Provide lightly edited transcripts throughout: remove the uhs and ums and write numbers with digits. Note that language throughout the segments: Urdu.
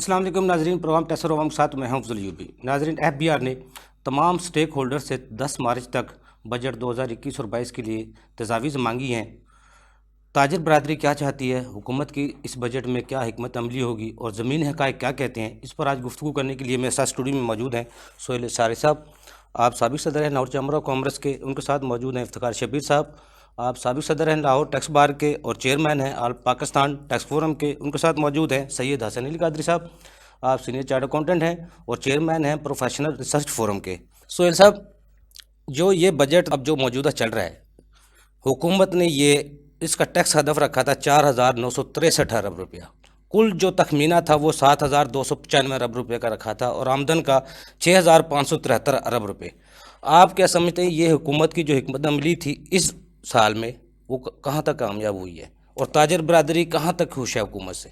السلام علیکم ناظرین، پروگرام ٹیسر عوام کے ساتھ میں ہوں افضل یوبی۔ ناظرین، ایف بی آر نے تمام سٹیک ہولڈر سے 10 مارچ تک بجٹ 2021 اور 22 کے لیے تجاویز مانگی ہیں۔ تاجر برادری کیا چاہتی ہے، حکومت کی اس بجٹ میں کیا حکمت عملی ہوگی اور زمین حقائق کیا کہتے ہیں، اس پر آج گفتگو کرنے کے لیے میرے ساتھ اسٹوڈیو میں موجود ہیں سہیل اشاری صاحب، آپ سابق صدر ہیں لاہور چیمبر آف کامرس کے، ان کے ساتھ موجود ہیں افتخار شبیر صاحب، آپ سابق صدر ہیں لاہور ٹیکس بار کے اور چیئرمین ہیں آل پاکستان ٹیکس فورم کے، ان کے ساتھ موجود ہیں سید حسن علی قادری صاحب، آپ سینئر چارٹر اکاؤنٹنٹ ہیں اور چیئرمین ہیں پروفیشنل ریسرچ فورم کے۔ سہیل صاحب، جو یہ بجٹ اب جو موجودہ چل رہا ہے، حکومت نے اس کا ٹیکس ہدف رکھا تھا 4,963 ارب روپیہ، کل جو تخمینہ تھا وہ 7,295 ارب روپے کا رکھا تھا اور آمدن کا 6,573 ارب روپے۔ آپ کیا سمجھتے ہیں یہ حکومت کی جو حکمت عملی تھی اس سال میں وہ کہاں تک کامیاب ہوئی ہے اور تاجر برادری کہاں تک خوش ہے حکومت سے؟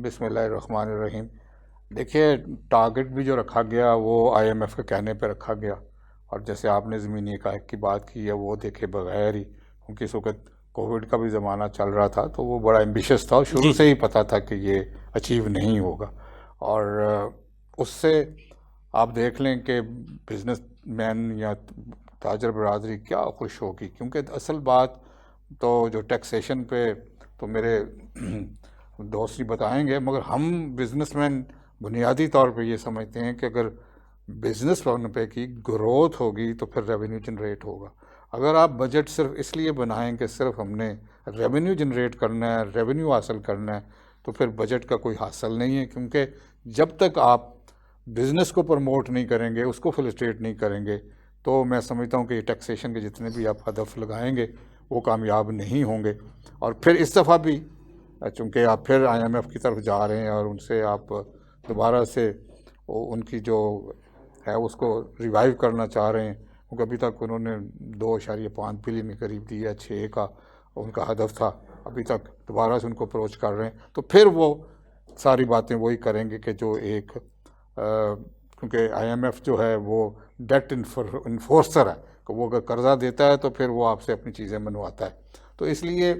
بسم اللہ الرحمن الرحیم۔ دیکھیے، ٹارگٹ بھی جو رکھا گیا وہ آئی ایم ایف کے کہنے پہ رکھا گیا، اور جیسے آپ نے زمینی حقائق کی بات کی ہے وہ دیکھے بغیر ہی، کیونکہ اس وقت کووڈ کا بھی زمانہ چل رہا تھا تو وہ بڑا ایمبیشس تھا اور شروع سے ہی پتہ تھا کہ یہ اچیو نہیں ہوگا، اور اس سے آپ دیکھ لیں کہ بزنس مین یا تاجر برادری کیا خوش ہوگی، کیونکہ اصل بات تو جو ٹیکسیشن پہ تو میرے دوست ہی بتائیں گے، مگر ہم بزنس مین بنیادی طور پہ یہ سمجھتے ہیں کہ اگر بزنس پہ کی گروتھ ہوگی تو پھر ریونیو جنریٹ ہوگا۔ اگر آپ بجٹ صرف اس لیے بنائیں کہ صرف ہم نے ریونیو جنریٹ کرنا ہے، ریونیو حاصل کرنا ہے، تو پھر بجٹ کا کوئی حاصل نہیں ہے، کیونکہ جب تک آپ بزنس کو پروموٹ نہیں کریں گے، اس کو فیسیلیٹیٹ نہیں کریں گے، تو میں سمجھتا ہوں کہ یہ ٹیکسیشن کے جتنے بھی آپ ہدف لگائیں گے وہ کامیاب نہیں ہوں گے۔ اور پھر اس دفعہ بھی چونکہ آپ پھر آئی ایم ایف کی طرف جا رہے ہیں اور ان سے آپ دوبارہ سے ان کی جو ہے اس کو ریوائیو کرنا چاہ رہے ہیں، کیونکہ ابھی تک انہوں نے 2.5 بلین کے قریب دی ہے، 6 کا ان کا ہدف تھا، ابھی تک دوبارہ سے ان کو اپروچ کر رہے ہیں، تو پھر وہ ساری باتیں وہی کریں گے کہ جو ایک کیونکہ آئی ایم ایف جو ہے وہ ڈیٹ انفورسر ہے، کہ وہ اگر قرضہ دیتا ہے تو پھر وہ آپ سے اپنی چیزیں منواتا ہے، تو اس لیے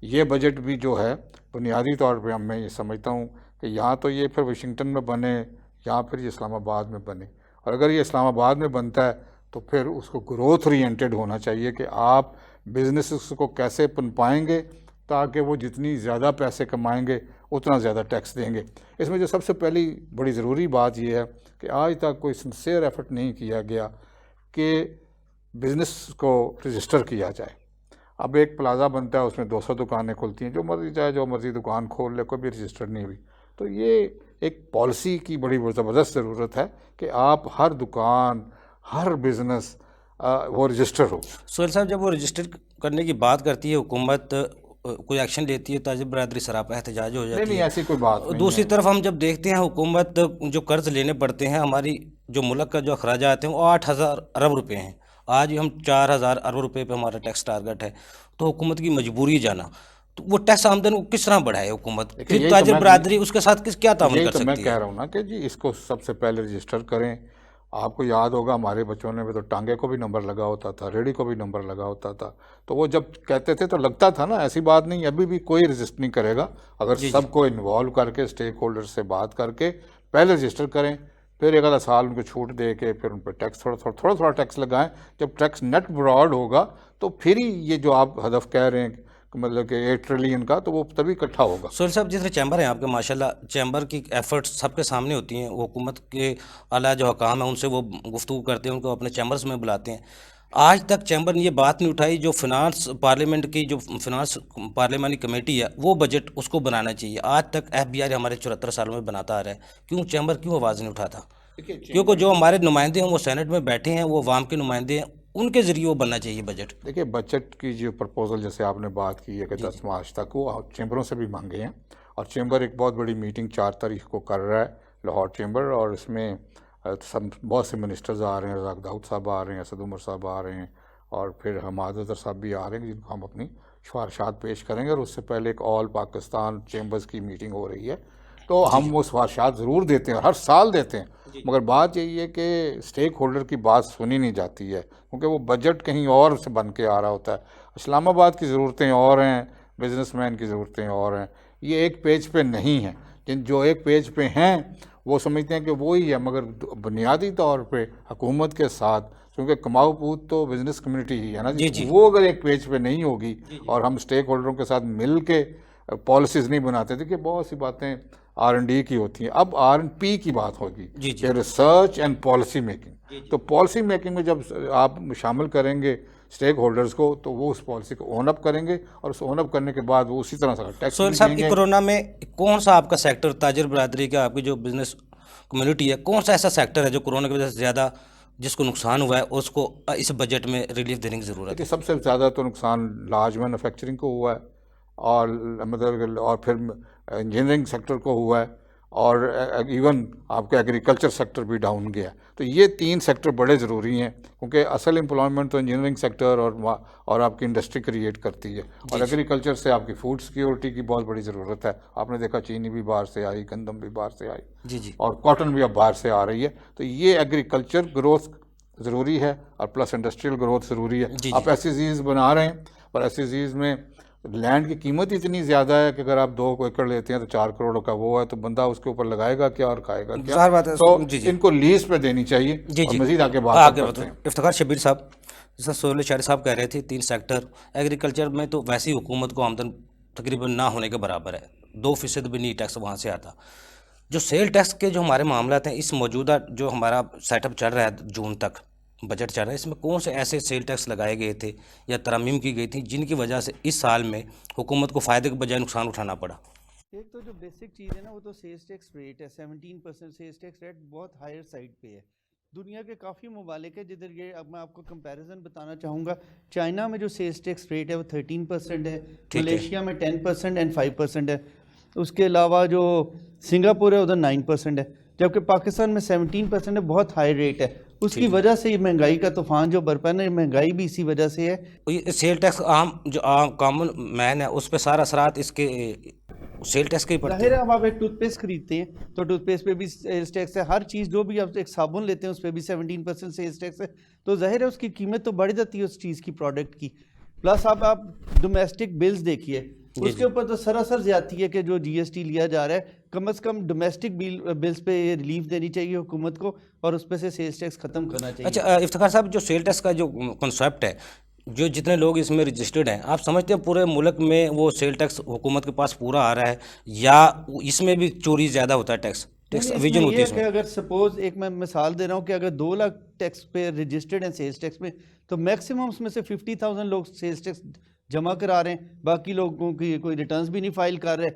یہ بجٹ بھی جو ہے بنیادی طور پہ میں یہ سمجھتا ہوں کہ یہاں تو یہ پھر واشنگٹن میں بنے یا پھر یہ اسلام آباد میں بنے، اور اگر یہ اسلام آباد میں بنتا ہے تو پھر اس کو گروتھ اورینٹڈ ہونا چاہیے کہ آپ بزنسز کو کیسے پنپائیں گے تاکہ وہ جتنی زیادہ پیسے کمائیں گے اتنا زیادہ ٹیکس دیں گے۔ اس میں جو سب سے پہلی بڑی ضروری بات یہ ہے کہ آج تک کوئی سنسیئر ایفرٹ نہیں کیا گیا کہ بزنس کو رجسٹر کیا جائے۔ اب ایک پلازا بنتا ہے، اس میں 200 دکانیں کھلتی ہیں، جو مرضی چاہے جو مرضی دکان کھول لے، کوئی بھی رجسٹر نہیں ہوئی، تو یہ ایک پالیسی کی بڑی زبردست ضرورت ہے کہ آپ ہر دکان، ہر بزنس وہ رجسٹر ہو۔ سہیل صاحب، جب وہ رجسٹر کرنے کی بات کرتی ہے حکومت، کوئی ایکشن لیتی ہے، تاجر برادری سراپا احتجاج ہو جاتی نہیں، ہے، ایسی کوئی بات نہیں ہے۔ دوسری طرف ہم جب دیکھتے ہیں حکومت جو قرض لینے پڑتے ہیں، ہماری جو ملک کا جو اخراجات ہیں وہ 8,000 ارب روپے ہیں، آج ہم 4,000 ارب روپے پہ ہمارا ٹیکس ٹارگٹ ہے، تو حکومت کی مجبوری جانا، تو وہ ٹیکس آمدن کو کس طرح بڑھائے حکومت، پھر تاجر برادری اس کے ساتھ کیا تعاون یہی کر تو میں سکتی کہہ ہے؟ رہا ہوں نا کہ جی اس کو سب سے پہلے رجسٹر کریں۔ آپ کو یاد ہوگا ہمارے بچوں نے بھی تو ٹانگے کو بھی نمبر لگا ہوتا تھا، ریڑھی کو بھی نمبر لگا ہوتا تھا، تو وہ جب کہتے تھے تو لگتا تھا نا، ایسی بات نہیں، ابھی بھی کوئی رجسٹر نہیں کرے گا اگر سب کو انوالو کر کے اسٹیک ہولڈر سے بات کر کے پہلے رجسٹر کریں، پھر ایک آدھا سال ان کو چھوٹ دے کے پھر ان پہ ٹیکس تھوڑا ٹیکس لگائیں، جب ٹیکس نیٹ براڈ ہوگا تو پھر ہی یہ جو آپ ہدف کہہ رہے ہیں مطلب کہ 8 ٹریلین کا، تو وہ تبھی اکٹھا ہوگا۔ سہیل صاحب، جس طرح چیمبر ہیں آپ کے، ماشاءاللہ چیمبر کی ایفرٹس سب کے سامنے ہوتی ہیں، وہ حکومت کے اعلیٰ جو حکام ہیں ان سے وہ گفتگو کرتے ہیں، ان کو اپنے چیمبرز میں بلاتے ہیں، آج تک چیمبر نے یہ بات نہیں اٹھائی جو فنانس پارلیمنٹ کی جو فنانس پارلیمانی کمیٹی ہے وہ بجٹ اس کو بنانا چاہیے، آج تک ایف بی آر ہمارے 74 سالوں میں بناتا آ رہا ہے، کیوں چیمبر کیوں آواز نہیں اٹھاتا؟ کیونکہ جو ہمارے نمائندے ہیں وہ سینٹ میں بیٹھے ہیں، وہ عوام کے نمائندے ہیں، ان کے ذریعے وہ بننا چاہیے بجٹ۔ دیکھیے، بجٹ کی جو پرپوزل جیسے آپ نے بات کی ہے کہ 10 مارچ تک، وہ چیمبروں سے بھی مانگے ہیں، اور چیمبر ایک بہت بڑی میٹنگ 4 تاریخ کو کر رہا ہے لاہور چیمبر، اور اس میں بہت سے منسٹرز آ رہے ہیں، رزاق داؤد صاحب آ رہے ہیں، اسد عمر صاحب آ رہے ہیں، اور پھر حماد اظہر صاحب بھی آ رہے ہیں، جن کو ہم اپنی سفارشات پیش کریں گے، اور اس سے پہلے ایک آل پاکستان چیمبرز کی میٹنگ ہو رہی ہے، تو ہم وہ سفارشات ضرور دیتے ہیں، ہر سال دیتے ہیں، مگر بات یہی ہے کہ اسٹیک ہولڈر کی بات سنی نہیں جاتی ہے، کیونکہ وہ بجٹ کہیں اور سے بن کے آ رہا ہوتا ہے، اسلام آباد کی ضرورتیں اور ہیں، بزنس مین کی ضرورتیں اور ہیں، یہ ایک پیج پہ نہیں ہیں، جو ایک پیج پہ ہیں وہ سمجھتے ہیں کہ وہی ہے، مگر بنیادی طور پہ حکومت کے ساتھ، کیونکہ کماؤ پوت تو بزنس کمیونٹی ہی ہے نا جی، وہ اگر ایک پیج پہ نہیں ہوگی اور ہم اسٹیک ہولڈروں کے ساتھ مل کے پالیسیز نہیں بناتے تھے، کہ بہت سی باتیں R&D کی ہوتی ہیں، اب R&P کی بات ہوگی کہ ریسرچ اینڈ پالیسی میکنگ. تو پالیسی میکنگ میں جب آپ شامل کریں گے اسٹیک ہولڈرز کو تو وہ اس پالیسی کو اون اپ کریں گے، اور اس اون اپ کرنے کے بعد وہ اسی طرح سے ٹیکس سہیل صاحب کورونا میں کون سا آپ کا سیکٹر، تاجر برادری کا آپ کی جو بزنس کمیونٹی ہے، کون سا ایسا سیکٹر ہے جو کورونا کی وجہ سے زیادہ جس کو نقصان ہوا ہے اس کو اس بجٹ میں ریلیف دینے کی ضرورت ہے؟ سب سے زیادہ تو نقصان لارج مینوفیکچرنگ کو ہوا ہے، اور مطلب اور پھر انجینئرنگ سیکٹر کو ہوا ہے، اور ایون آپ کا ایگریکلچر سیکٹر بھی ڈاؤن گیا. تو یہ 3 سیکٹر بڑے ضروری ہیں، کیونکہ اصل امپلائمنٹ تو انجینئرنگ سیکٹر اور آپ کی انڈسٹری کریٹ کرتی ہے، اور ایگریکلچر سے آپ کی فوڈ سیکیورٹی کی بہت بڑی ضرورت ہے. آپ نے دیکھا چینی بھی باہر سے آئی، گندم بھی باہر سے آئی، اور کاٹن بھی اب باہر سے آ رہی ہے. تو یہ ایگریکلچر گروتھ ضروری ہے، اور پلس انڈسٹریل گروتھ ضروری ہے. آپ ایسی چیز بنا رہے ہیں، پر ایسی چیز میں لینڈ کی قیمت اتنی زیادہ ہے کہ اگر آپ 2 ایکڑ لیتے ہیں تو 4 کروڑ کا وہ ہے، تو بندہ اس کے اوپر لگائے گا کیا اور کھائے گا کیا؟ تو ان کو لیز پہ دینی چاہیے. اور مزید آگے بات کرتے ہیں. افتخار شبیر صاحب، جیسا سہیل شاعری صاحب کہہ رہے تھے 3 سیکٹر، ایگریکلچر میں تو ویسے ہی حکومت کو آمدن تقریباً نہ ہونے کے برابر ہے، 2% بھی نہیں ٹیکس وہاں سے آتا. جو سیل ٹیکس کے جو ہمارے معاملات ہیں، اس موجودہ جو ہمارا سیٹ اپ چل رہا ہے جون تک بجٹ چل رہا ہے، اس میں کون سے ایسے سیل ٹیکس لگائے گئے تھے یا ترامیم کی گئی تھی جن کی وجہ سے اس سال میں حکومت کو فائدے کے بجائے نقصان اٹھانا پڑا؟ ایک تو جو بیسک چیز ہے نا، وہ تو سیلز ٹیکس ریٹ ہے. 17% سیلز ٹیکس ریٹ بہت ہائر سائڈ پہ ہے. دنیا کے کافی ممالک ہے جدھر یہ، اب میں آپ کو کمپیریزن بتانا چاہوں گا. چائنا میں جو سیلز ٹیکس ریٹ ہے وہ 13% ہے، ملیشیا میں 10% اینڈ 5% ہے. اس کے علاوہ جو سنگاپور ہے ادھر 9% ہے، جبکہ پاکستان میں 17% ہے. بہت ہائی ریٹ ہے. اس کی وجہ سے یہ مہنگائی کا طوفان جو برپا ہے نا، مہنگائی بھی اسی وجہ سے ہے. سیل ٹیکس عام جو عام کامن مین ہے اس پہ سارا اثرات اس کے سیل ٹیکس کے ہی پڑتے ہیں. ظاہر ہے اب آپ ایک ٹوتھ پیسٹ خریدتے ہیں تو ٹوتھ پیسٹ پہ بھی سیلز ٹیکس ہے. ہر چیز جو بھی آپ ایک صابن لیتے ہیں اس پہ بھی 17% سیلز ٹیکس ہے. تو ظاہر ہے اس کی قیمت تو بڑھ جاتی ہے اس چیز کی، پروڈکٹ کی. پلس آپ ڈومیسٹک بلز دیکھیے، اس کے اوپر تو سراسر زیادتی ہے کہ جو GST لیا جا رہا ہے. کم از کم ڈومیسٹک بلز پہ یہ ریلیف دینی چاہیے حکومت کو، اور اس پہ سے سیلز ٹیکس ختم کرنا چاہیے. اچھا افتخار صاحب، جو سیل ٹیکس کا جو کنسیپٹ ہے، جو جتنے لوگ اس میں رجسٹرڈ ہیں، آپ سمجھتے ہیں پورے ملک میں وہ سیل ٹیکس حکومت کے پاس پورا آ رہا ہے، یا اس میں بھی چوری زیادہ ہوتا ہے؟ ٹیکس ویژن ہوتی ہے اس میں. اگر سپوز ایک میں مثال دے رہا ہوں کہ اگر 2 لاکھ ٹیکس پہ رجسٹرڈ ہیں سیلز ٹیکس میں، تو میکسیمم اس میں سے 50,000 لوگ سیلز ٹیکس جمع کرا رہے ہیں، باقی لوگوں کی کوئی ریٹرنز بھی نہیں فائل کر رہے.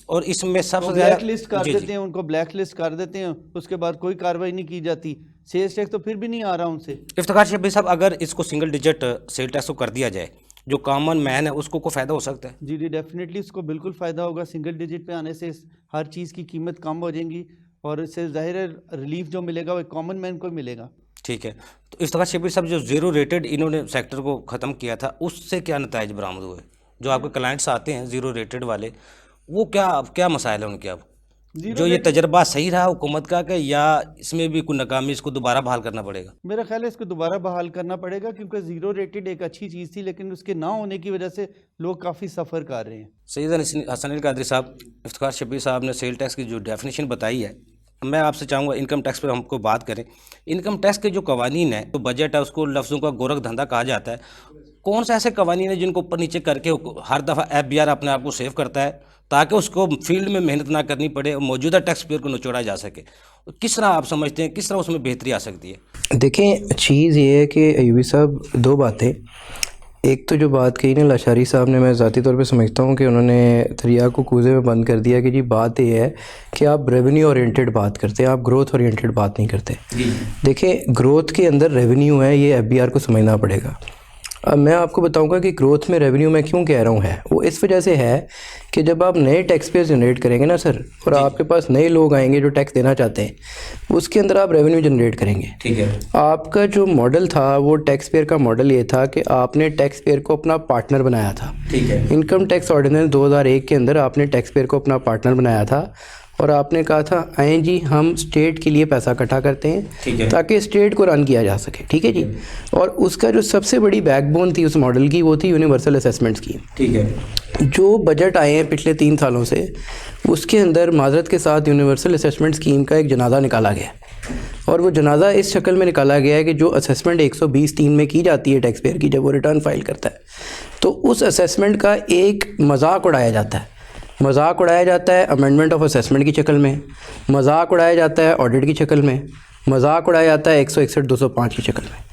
اور اس میں سب سے بلیک لسٹ کر دیتے ہیں، ان کو بلیک لسٹ کر دیتے ہیں، اس کے بعد کوئی کارروائی نہیں کی جاتی. سیلز ٹیکس تو پھر بھی نہیں آ رہا ان سے. افتخار شبیر صاحب، اگر اس کو سنگل ڈیجٹ سیل ٹیکس کو کر دیا جائے، جو کامن مین ہے اس کو کوئی فائدہ ہو سکتا ہے؟ جی ڈیفینیٹلی اس کو بالکل فائدہ ہوگا. سنگل ڈیجٹ پہ آنے سے ہر چیز کی قیمت کم ہو جائیں گی، اور اس سے ظاہر ہے ریلیف جو ملے گا وہ کامن مین کو ملے گا. ٹھیک ہے. تو افتخار شبیر صاحب، جو زیرو ریٹڈ انہوں نے سیکٹر کو ختم کیا تھا، اس سے کیا نتائج برآمد ہوئے؟ جو آپ کے کلائنٹس آتے ہیں زیرو ریٹڈ والے، وہ کیا مسائل ہیں ان کے؟ اب جو یہ تجربہ صحیح رہا حکومت کا، کہ یا اس میں بھی کوئی ناکامی، اس کو دوبارہ بحال کرنا پڑے گا؟ میرا خیال ہے اس کو دوبارہ بحال کرنا پڑے گا، کیونکہ زیرو ریٹڈ ایک اچھی چیز تھی، لیکن اس کے نہ ہونے کی وجہ سے لوگ کافی سفر کر رہے ہیں. سید حسن علی قادری صاحب، افتخار شبیر صاحب نے سیل ٹیکس کی جو ڈیفینیشن بتائی ہے، میں آپ سے چاہوں گا انکم ٹیکس پہ ہم کو بات کریں. انکم ٹیکس کے جو قوانین ہیں، جو بجٹ ہے، اس کو لفظوں کا گورکھ دھندا کہا جاتا ہے. کون سے ایسے قوانین ہیں جن کو اوپر نیچے کر کے ہر دفعہ FBR اپنے آپ کو سیو کرتا ہے تاکہ اس کو فیلڈ میں محنت نہ کرنی پڑے اور موجودہ ٹیکس پیئر کو نچوڑا جا سکے؟ کس طرح آپ سمجھتے ہیں، کس طرح اس میں بہتری آ سکتی ہے؟ دیکھیں، چیز یہ ہے کہ ایوبی صاحب 2 باتیں. ایک تو جو بات کہی نا لاشاری صاحب نے، میں ذاتی طور پہ سمجھتا ہوں کہ انہوں نے دریا کو کوزے میں بند کر دیا. کہ جی بات یہ ہے کہ آپ ریونیو اورینٹیڈ بات کرتے ہیں، آپ گروتھ اورینٹیڈ بات نہیں کرتے. دیکھیں، گروتھ کے اندر ریونیو ہے، یہ FBR کو سمجھنا پڑے گا. اب میں آپ کو بتاؤں گا کہ گروتھ میں ریونیو میں کیوں کہہ رہا ہوں ہے، وہ اس وجہ سے ہے کہ جب آپ نئے ٹیکس پیئر جنریٹ کریں گے نا سر، اور آپ کے پاس نئے لوگ آئیں گے جو ٹیکس دینا چاہتے ہیں، اس کے اندر آپ ریونیو جنریٹ کریں گے. ٹھیک ہے. آپ کا جو ماڈل تھا وہ ٹیکس پیئر کا ماڈل یہ تھا کہ آپ نے ٹیکس پیئر کو اپنا پارٹنر بنایا تھا. ٹھیک ہے. انکم ٹیکس آرڈیننس 2001 کے اندر آپ نے ٹیکس پیئر کو اپنا پارٹنر بنایا تھا، اور آپ نے کہا تھا آئیں جی ہم اسٹیٹ کے لیے پیسہ اکٹھا کرتے ہیں تاکہ اسٹیٹ کو رن کیا جا سکے. ٹھیک ہے جی. اور اس کا جو سب سے بڑی بیک بون تھی اس ماڈل کی، وہ تھی یونیورسل اسیسمنٹ اسکیم. ٹھیک ہے. جو بجٹ آئے ہیں پچھلے 3 سالوں سے اس کے اندر معذرت کے ساتھ یونیورسل اسیسمنٹ اسکیم کا ایک جنازہ نکالا گیا ہے، اور وہ جنازہ اس شکل میں نکالا گیا ہے کہ جو اسیسمنٹ 120(3) میں کی جاتی ہے ٹیکس پیئر کی جب وہ ریٹرن فائل کرتا ہے، تو اس اسیسمنٹ کا ایک مذاق اڑایا جاتا ہے، مذاق اڑایا جاتا ہے امینڈمنٹ آف اسیسمنٹ کی شکل میں، مذاق اڑایا جاتا ہے آڈٹ کی شکل میں، مذاق اڑایا جاتا ہے 161(205) کی شکل میں۔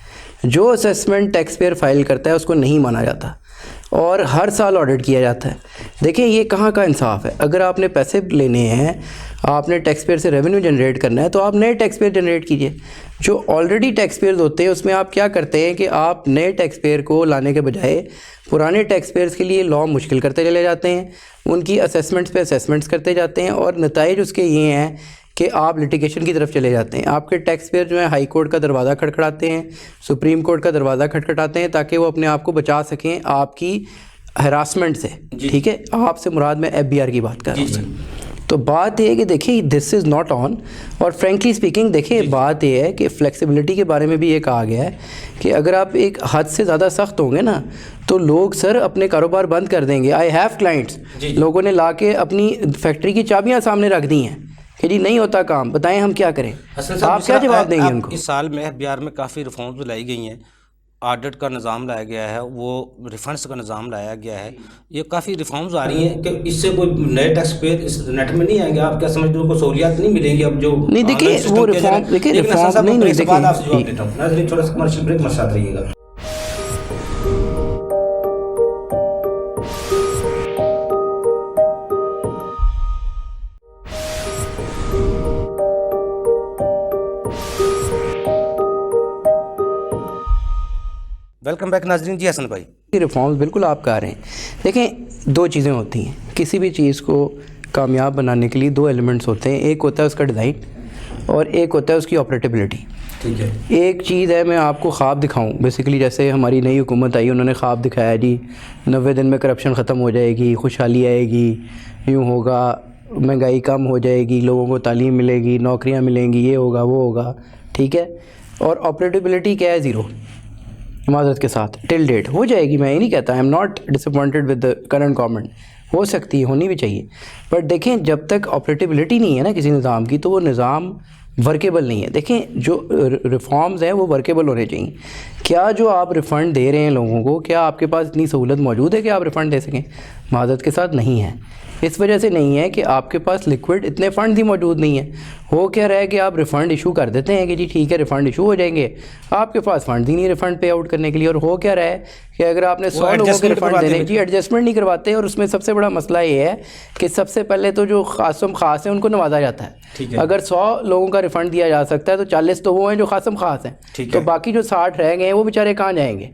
جو اسیسمنٹ ٹیکس پیئر فائل کرتا ہے اس کو نہیں مانا جاتا اور ہر سال آڈٹ کیا جاتا ہے۔ دیکھیں یہ کہاں کا انصاف ہے؟ اگر آپ نے پیسے لینے ہیں، آپ نے ٹیکس پیئر سے ریونیو جنریٹ کرنا ہے، تو آپ نئے ٹیکس پیئر جنریٹ کیجئے۔ جو آلریڈی ٹیکس پیئرز ہوتے ہیں اس میں آپ کیا کرتے ہیں کہ آپ نئے ٹیکس پیئر کو لانے کے بجائے پرانے ٹیکس پیئرز کے لیے لا مشکل کرتے چلے جاتے ہیں، ان کی اسیسمنٹس پہ اسیسمنٹس کرتے جاتے ہیں، اور نتائج اس کے یہ ہیں کہ آپ لٹیگیشن کی طرف چلے جاتے ہیں۔ آپ کے ٹیکس پیئر جو ہیں ہائی کورٹ کا دروازہ کھٹکھٹاتے ہیں، سپریم کورٹ کا دروازہ کھٹکھٹاتے ہیں تاکہ وہ اپنے آپ کو بچا سکیں آپ کی ہراسمنٹ سے، ٹھیک ہے؟ آپ سے مراد میں FBR کی بات کر رہا ہوں۔ تو بات یہ ہے کہ دیکھیں دس از ناٹ آن، اور فرینکلی اسپیکنگ دیکھیں بات یہ ہے کہ فلیکسیبلٹی کے بارے میں بھی یہ کہا گیا ہے کہ اگر آپ ایک حد سے زیادہ سخت ہوں گے نا تو لوگ سر اپنے کاروبار بند کر دیں گے۔ آئی ہیو کلائنٹس، لوگوں نے لا کے اپنی فیکٹری کی چابیاں سامنے رکھ دی ہیں کہ جی نہیں ہوتا کام، بتائیں ہم کیا کریں؟ آپ کیا جواب دیں گے ان کو؟ اس سال میں FBR میں کافی ریفارمز لائی گئی ہیں، آڈٹ کا نظام لایا گیا ہے، وہ ریفنڈس کا نظام لایا گیا ہے، یہ کافی ریفارمز آ رہی ہیں کہ اس سے کوئی نئے ٹیکس پیئر اس نیٹ میں نہیں آئیں گے۔ آپ کیا سمجھتے ہو کو سہولیات نہیں ملیں گی اب جو نہیں دیکھیں وہ ریفارم، دیکھیں ریفارم نہیں دیکھیں آپ سے جواب دیتا ہوں ناظرین، تھوڑا سا کمرشل بریک میں ساتھ رہیے گا۔ ویلکم بیک ناظرین۔ جی حسن بھائی، یہ ریفارمز بالکل آپ کہہ رہے ہیں۔ دیکھیں 2 چیزیں ہوتی ہیں کسی بھی چیز کو کامیاب بنانے کے لیے، 2 ایلیمنٹس ہوتے ہیں، ایک ہوتا ہے اس کا ڈیزائن اور ایک ہوتا ہے اس کی آپریٹیبلٹی۔ ٹھیک ہے، ایک چیز ہے میں آپ کو خواب دکھاؤں، بیسیکلی جیسے ہماری نئی حکومت آئی انہوں نے خواب دکھایا جی 90 دن میں کرپشن ختم ہو جائے گی، خوشحالی آئے گی، یوں ہوگا، مہنگائی کم ہو جائے گی، لوگوں کو تعلیم ملے گی، نوکریاں ملیں گی، یہ ہوگا وہ ہوگا، ٹھیک ہے؟ اور آپریٹیبلٹی کیا ہے؟ 0 معذرت کے ساتھ ٹل ڈیٹ ہو جائے گی، میں یہ نہیں کہتا، I am not dish appointed with the current government, ہو سکتی ہے، ہونی بھی چاہیے، بٹ دیکھیں جب تک آپریٹیبلٹی نہیں ہے نا کسی نظام کی تو وہ نظام ورکیبل نہیں ہے۔ دیکھیں جو ریفارمز ہیں وہ ورکیبل ہونے چاہیے۔ کیا جو آپ ریفنڈ دے رہے ہیں لوگوں کو، کیا آپ کے پاس اتنی سہولت موجود ہے کہ آپ ریفنڈ دے سکیں؟ معذرت کے ساتھ نہیں ہے، اس وجہ سے نہیں ہے کہ آپ کے پاس لیکوڈ اتنے فنڈ ہی موجود نہیں ہیں۔ ہو کیا رہا ہے کہ آپ ریفنڈ ایشو کر دیتے ہیں کہ جی ٹھیک ہے ریفنڈ ایشو ہو جائیں گے، آپ کے پاس فنڈ ہی نہیں ریفنڈ پے آؤٹ کرنے کے لیے، اور ہو کیا رہا ہے کہ اگر آپ نے 100 لوگوں کے ریفنڈ دینے، جی ایڈجسٹمنٹ نہیں کرواتے، اور اس میں سب سے بڑا مسئلہ یہ ہے کہ سب سے پہلے تو جو خاصم خاص ہیں ان کو نوازا جاتا ہے۔ اگر 100 لوگوں کا ریفنڈ دیا جا سکتا ہے تو 40 تو وہ ہیں جو خاصم خاص ہیں، تو باقی جو 60 رہ گئے ہیں وہ بیچارے کہاں جائیں گے؟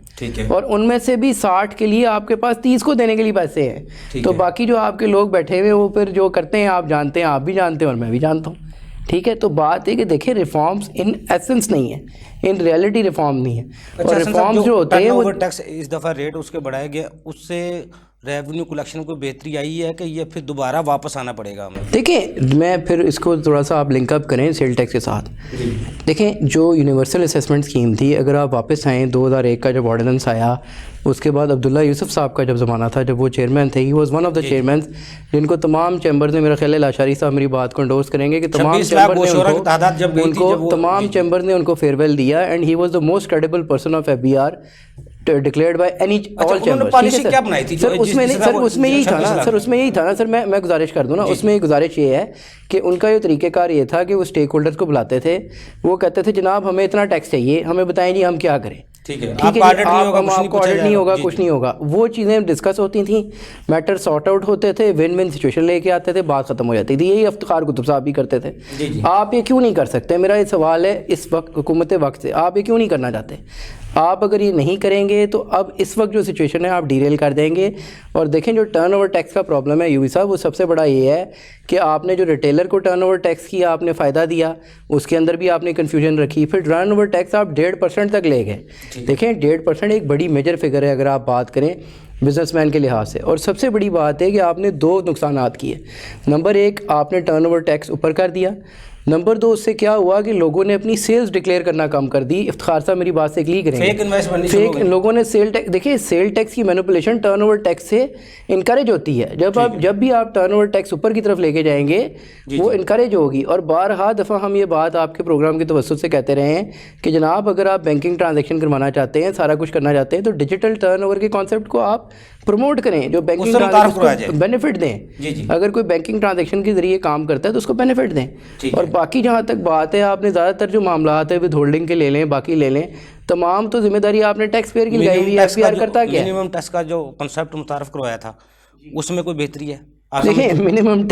اور ان میں سے بھی 60 کے لیے آپ کے پاس 30 کو دینے کے لیے پیسے ہیں، تو باقی جو آپ کے لوگ بیٹھے ہوئے وہ پھر جو کرتے ہیں آپ جانتے ہیں، آپ بھی جانتے ہیں اور میں بھی جانتا ہوں، ٹھیک ہے؟ تو بات ہے کہ دیکھیں ریفارمز ان ایسنس نہیں ہے، ان ریئلٹی ریفارم نہیں ہے، اور ریفارمز جو ہوتے ہیں وہ ٹیکس اس دفعہ ریٹ اس کے بڑھایا گیا، اس سے ریونیو کلیکشن کو بہتری آئی ہے کہ یہ پھر دوبارہ واپس آنا پڑے گا ہمیں؟ دیکھیں میں پھر اس کو تھوڑا سا آپ لنک اپ کریں سیل ٹیکس کے ساتھ۔ دیکھیں جو یونیورسل اسیسمنٹ اسکیم تھی، اگر آپ واپس آئیں 2001 کا جب آرڈیننس آیا، اس کے بعد عبداللہ یوسف صاحب کا جب زمانہ تھا، جب وہ چیئرمین تھے، he was one of the chairmans جن کو تمام چیمبرز نے، میرا خیال ہے لاشاری صاحب میری بات کو انڈورس کریں گے کہ تمام چیمبرز نے ان کو فیئر ویل دیا، and he was the most credible person of FBR declared by any all chambers. Sir اس میں نہیں، سر اس میں یہی تھا نا، سر اس میں یہی تھا نا، سر میں گزارش کر دوں نا، اس میں گزارش یہ ہے کہ ان کا جو طریقہ کار یہ تھا کہ وہ اسٹیک ہولڈرز کو بلاتے تھے، وہ کہتے تھے جناب ہمیں اتنا ٹیکس چاہیے، ہمیں بتائیں جی ہم کیا کریں، ٹھیک ہے آپ کو آڈٹ نہیں ہوگا، کچھ نہیں ہوگا، وہ چیزیں ڈسکس ہوتی تھیں، میٹر سارٹ آؤٹ ہوتے تھے، ون ون سچویشن لے کے آتے تھے، بات ختم ہو جاتی تھی۔ یہی افتخار قطب صاحب بھی کرتے تھے۔ آپ یہ کیوں نہیں کر سکتے؟ میرا یہ سوال ہے اس وقت حکومت وقت سے، آپ یہ کیوں نہیں کرنا چاہتے؟ آپ اگر یہ نہیں کریں گے تو اب اس وقت جو سچویشن ہے آپ ڈیریل کر دیں گے۔ اور دیکھیں جو ٹرن اوور ٹیکس کا پرابلم ہے یوبی صاحب، وہ سب سے بڑا یہ ہے کہ آپ نے جو ریٹیلر کو ٹرن اوور ٹیکس کیا، آپ نے فائدہ دیا، اس کے اندر بھی آپ نے کنفیوژن رکھی، پھر ٹرن اوور ٹیکس آپ 1.5% تک لے گئے۔ دیکھیں 1.5% ایک بڑی میجر فگر ہے اگر آپ بات کریں بزنس مین کے لحاظ سے، اور سب سے بڑی بات ہے کہ آپ نے 2 نقصانات کیے۔ نمبر 1 آپ نے ٹرن اوور ٹیکس اوپر کر دیا، نمبر 2 اس سے کیا ہوا کہ لوگوں نے اپنی سیلز ڈکلیئر کرنا کم کر دی. افتخار صاحب میری بات سے اگلی کریں گے. فیک انویسٹمنٹ فیک لوگوں نے سیل ٹیکس, دیکھیں سیل ٹیکس کی مینوپولیشن ٹرن اوور ٹیکس سے انکریج ہوتی ہے. جب بھی آپ ٹرن اوور ٹیکس اوپر کی طرف لے کے جائیں گے وہ انکریج ہوگی. اور بارہا دفعہ ہم یہ بات آپ کے پروگرام کے توسط سے کہتے رہے ہیں کہ جناب اگر آپ بینکنگ ٹرانزیکشن کروانا چاہتے ہیں, سارا کچھ کرنا چاہتے ہیں, تو ڈیجیٹل ٹرن اوور کے کانسیپٹ کو آپ پروموٹ کریں, جو بینکنگ ٹرانزیکشن کو بینیفٹ دیں. اگر کوئی بینکنگ ٹرانزیکشن کے ذریعے کام کرتا ہے تو اس کو بینیفٹ دیں. اور باقی جہاں تک بات ہے, آپ نے زیادہ تر جو معاملات ہے ود ہولڈنگ کے لے لیں, باقی لے لیں, تمام تو ذمہ داری آپ نے ٹیکس پیئر کی لگائی ہوئی ہے. FPR کرتا کیا ہے؟ منیمم ٹیکس کا جو کنسیپٹ متعارف کروایا تھا اس میں کوئی بہتری ہے؟ دیکھیں منیمم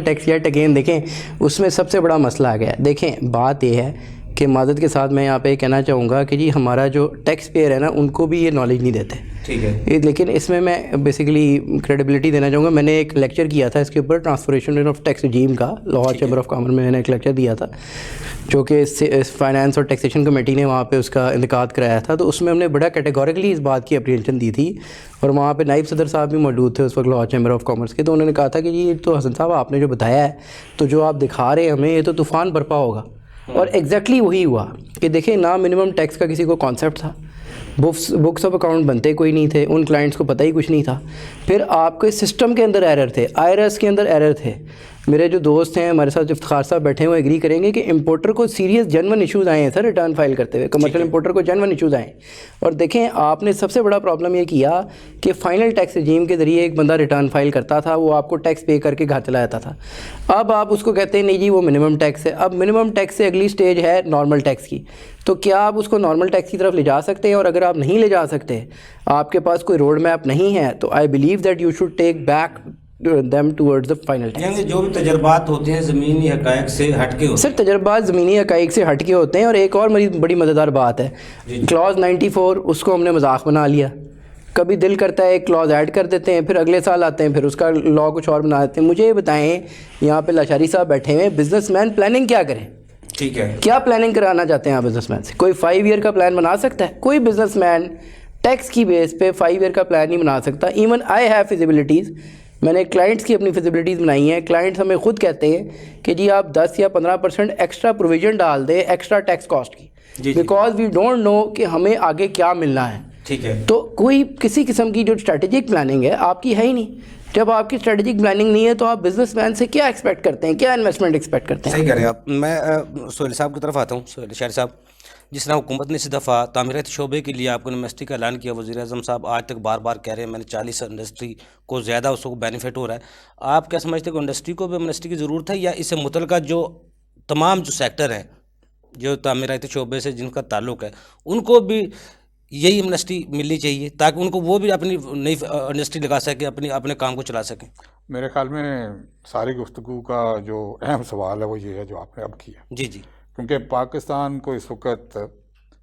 ٹیکس یا ٹکین, دیکھیں اس میں سب سے بڑا مسئلہ آ گیا. دیکھیں بات یہ ہے کہ معذرت کے ساتھ میں یہاں پہ کہنا چاہوں گا کہ جی ہمارا جو ٹیکس پیئر ہے نا, ان کو بھی یہ نالج نہیں دیتے. ٹھیک ہے, لیکن اس میں بیسیکلی کریڈیبلٹی دینا چاہوں گا. میں نے ایک لیکچر کیا تھا اس کے اوپر, ٹرانسفریشن آف ٹیکس رجیم کا, لاہور چیمبر آف کامرس میں نے ایک لیکچر دیا تھا جو کہ فائنانس اور ٹیکسیشن کمیٹی نے وہاں پہ اس کا انعقاد کرایا تھا. تو اس میں ہم نے بڑا کیٹیگوریکلی اس بات کی اپریہنشن دی تھی, اور وہاں پہ نائب صدر صاحب بھی موجود تھے اس وقت لاہور چیمبر آف کامرس کے. تو انہوں نے کہا تھا کہ جی تو حسن صاحب آپ نے جو بتایا ہے, تو جو آپ دکھا رہے ہیں ہمیں, یہ تو طوفان برپا ہوگا. اور ایگزیکٹلی وہی ہوا کہ دیکھیں نہ منیمم ٹیکس کا کسی کو کانسیپٹ تھا, بکس آف اکاؤنٹ بنتے کوئی نہیں تھے, ان کلائنٹس کو پتہ ہی کچھ نہیں تھا. پھر آپ کے سسٹم کے اندر ایرر تھے, IRS کے اندر ایرر تھے. میرے جو دوست ہیں ہمارے ساتھ افتخار صاحب بیٹھے ہیں وہ ایگری کریں گے کہ امپورٹر کو سیریس جینون ایشوز آئے ہیں سر ریٹرن فائل کرتے ہوئے, کمرشل امپورٹر کو جینون ایشوز آئے ہیں. اور دیکھیں آپ نے سب سے بڑا پرابلم یہ کیا کہ فائنل ٹیکس رجیم کے ذریعے ایک بندہ ریٹرن فائل کرتا تھا, وہ آپ کو ٹیکس پے کر کے گھر چلا جاتا تھا. اب آپ اس کو کہتے ہیں نہیں جی وہ منیمم ٹیکس ہے. اب منیمم ٹیکس سے اگلی سٹیج ہے نارمل ٹیکس کی. تو کیا آپ اس کو نارمل ٹیکس کی طرف لے جا سکتے ہیں؟ اور اگر آپ نہیں لے جا سکتے, آپ کے پاس کوئی روڈ میپ نہیں ہے, تو I believe that you should take back them towards the final tax. یعنی جو بھی تجربات ہوتے ہیں زمینی حقائق سے ہٹ کے ہوتے ہیں. سر تجربات زمینی حقائق سے ہٹ کے ہوتے ہیں. اور ایک اور بڑی مزیدار بات ہے, کلاز 94 اس کو ہم نے مذاق بنا لیا. کبھی دل کرتا ہے ایک کلاز ایڈ کر دیتے ہیں, پھر اگلے سال آتے ہیں پھر اس کا لا کچھ اور بنا دیتے ہیں. مجھے یہ بتائیں, یہاں پہ لاشاری صاحب بیٹھے ہوئے, بزنس مین پلاننگ کیا کریں؟ ٹھیک ہے, کیا پلاننگ کرانا چاہتے ہیں آپ بزنس مین سے؟ کوئی 5 ایئر کا پلان بنا سکتا ہے؟ کوئی بزنس مین ٹیکس کی بیس پہ 5 ایئر کا پلان نہیں بنا سکتا. ایون آئی ہیو فیزیبلٹیز, میں نے کلائنٹس کی اپنی فیزیبلٹیز بنائی ہیں. کلائنٹس ہمیں خود کہتے ہیں کہ جی آپ 10 یا 15% ایکسٹرا پروویژن ڈال دیں ایکسٹرا ٹیکس کاسٹ کی, بیکاز وی ڈونٹ نو کہ ہمیں آگے کیا ملنا ہے. ٹھیک ہے, تو کوئی کسی قسم کی جو اسٹریٹجک پلاننگ ہے آپ کی ہے ہی نہیں. جب آپ کی اسٹریٹجک پلاننگ نہیں ہے تو آپ بزنس مین سے کیا ایکسپیکٹ کرتے ہیں, کیا انویسٹمنٹ ایکسپیکٹ کرتے ہیں؟ صحیح کہہ رہے ہیں آپ. میں سہیل صاحب کی طرف آتا ہوں. سہیل شاعر صاحب, جس طرح حکومت نے اسی دفعہ تعمیراتی شعبے کے لیے آپ کو یونیورسٹی کا اعلان کیا, وزیر اعظم صاحب آج تک بار بار کہہ رہے ہیں میں نے 40 انڈسٹری کو زیادہ اس کو بینیفٹ ہو رہا ہے. آپ کیا سمجھتے ہیں کہ انڈسٹری کو بھی یونیورسٹی کی ضرورت ہے, یا اس سے متعلقہ جو تمام جو سیکٹر ہیں جو تعمیراتی شعبے سے جن کا تعلق ہے ان کو بھی یہی یونیورسٹی ملنی چاہیے تاکہ ان کو وہ بھی اپنی نئی انڈسٹری لگا سکیں, اپنے کام کو چلا سکیں؟ میرے خیال میں ساری گفتگو کا جو اہم سوال ہے وہ یہ ہے جو آپ نے اب کیا. جی جی, کیونکہ پاکستان کو اس وقت